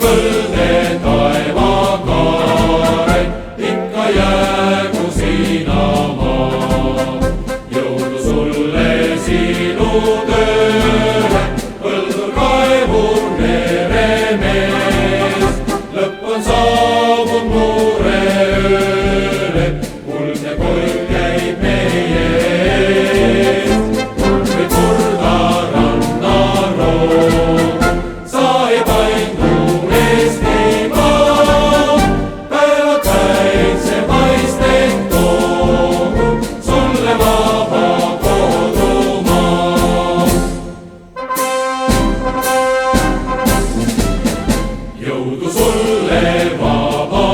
põlve taevakaarel, ikka jäägu sinamaa. Jõudu sulle sinu tööle, põldur, kaevur, meremees. Lõpp on saabunud mureööle, kuldne koll käib meie ees. Või purda rannaroog, saeb aindu Eestimaa. Päevad päitse paistet toogu sulle vaba kodumaa. Jõudu sulle, vaba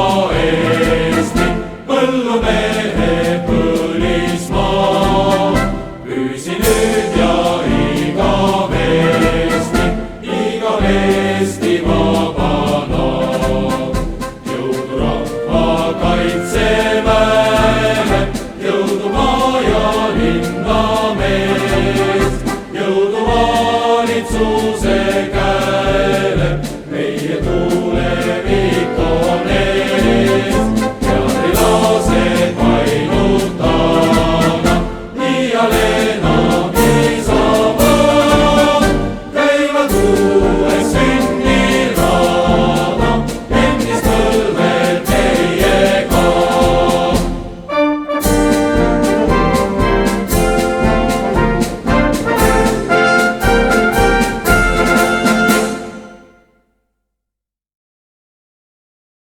Eesti, põllumehe põlismaa. Püsi nüüd ja igavesti vabana. Jõudu rahva kaitseväele, jõudu maa ja linna mees. Jõudu valitsuse käele, meie tulevik on ees. Teatrilased painutana, iial enam niisama käivad